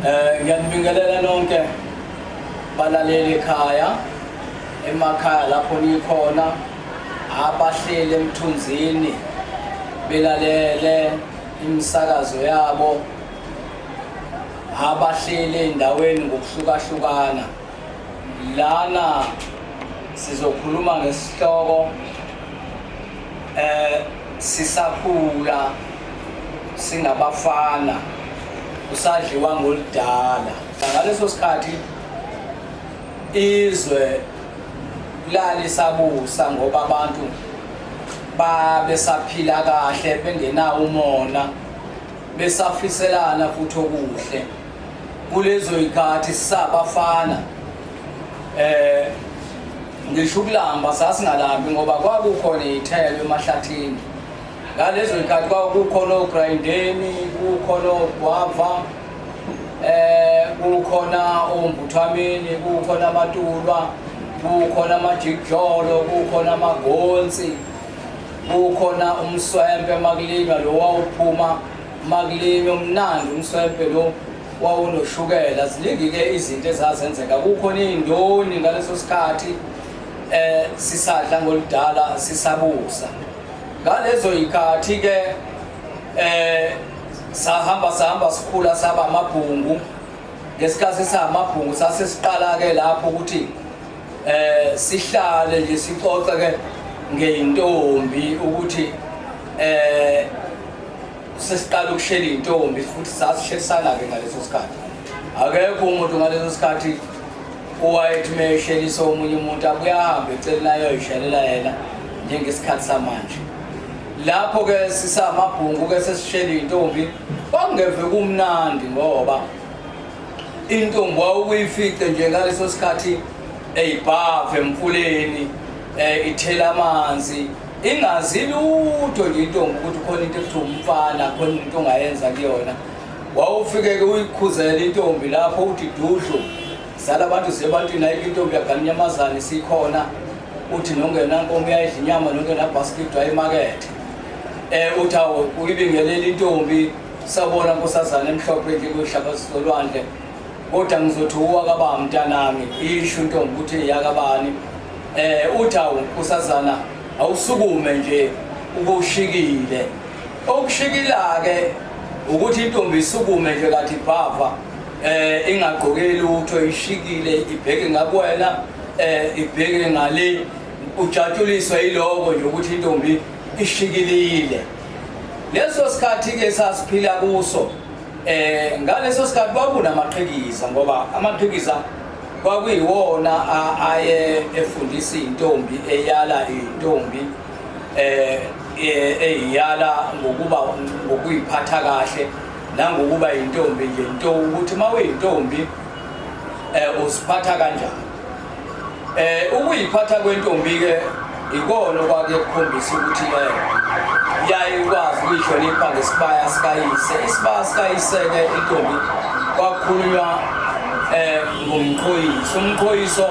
Ngiyanibingelela nonke balaleli ekhaya emakhaya lapho nikhona abahleli emthunzini belalele imisakazo yabo abahleli endaweni ngokuhlukahlukana lana sizokhuluma ngesihloko sisakhula singabafana usadliwa ngoludala ngaleso sikhathi izwe lalisabusa ngoba abantu babesaphila kahle bengenawo umona besafiselana futhi okuhle kulezo ikhathi sisabafana ngisho ukulamba sasingalambi ngoba kwakukhona ithelo emahlathini ngalezo ikhathi kwakukhona ogrindeni kukhona ogwava kukhona ombuthwameni kukhona amatulwa kukhona amajikjolo kukhona amagonsi kukhona umswempe makulinywa lo wawuphuma makulinywa umnandi umswempe lo wawunoshukela ziningi-ke izinto ezazenzeka kukhona iy'ndoni ngaleso sikhathi sisadla ngoludala sisabusa ngalezo yikhathi-ke sahamba sikhula saba amabhungu ngesikhathi samabhungu sasesiqala-ke lapho ukuthi sihlale nje sixoxe-ke ngey'ntombi ukuthi sesiqala ukushela iy'ntombi futhi sasishelisana-ke ngaleso sikhathi akekho umuntu ngaleso sikhathi owayethi uma eshelisa omunye umuntu abuye ahambe eceleni ayoy'shelela yena njengesikhathi samanje lapho-ke sisamabhungu-ke sesishela iy'ntombi kwakungeve kumnandi ngoba intombi wawukuyifice nje ngaleso sikhathi eyibhave emfuleni ithela amanzi ingazi lutho nje intombi ukuthi khona into ekuthiwa umfana khona into ongayenza kuyona wawufike-ke uyikhuzela intombi lapho uthi dudlu zala abantu zebantwini ayikho intombi yagana inyamazane sikhona uthi nongenankomo uyayidla inyama nongenabhasikidi wayemakethe uthi awo uyibingelela intombi sabona nkosazana emhlophe nje kwehlakazolwandle kodwa ngizothi uwakabani mntanami isho intombi ukuthi iyakabani uthi awu nkosazana awusukume nje ubushikile okushikila-ke ukuthi intombi isukume nje kathi ibhava ingagqokeli lutho ishikile ibheke ngakuwena ibheke ngale ujatshuliswe yiloko nje ukuthi intombi ishikilile leso sikhathi-ke sasiphila kuso ngaleso sikhathi kwakunamaqhikiza ngoba amaqhikiza kwakuyiwona aye efundisa iy'ntombi eyala iy'ntombi ey'yala ngokuyiphatha kahle nangokuba yintombi nje nto ukuthi uma uyintombi uziphatha kanjani ukuyiphatha kwentombi-ke ikona okwake kukhombisa ukuthi yaye ikwazi ukuyihlonipha ngesibaya sikayise isibaya sikayise-ke intombi kwakukhulunywa ngomqhoyiso umqhoyiso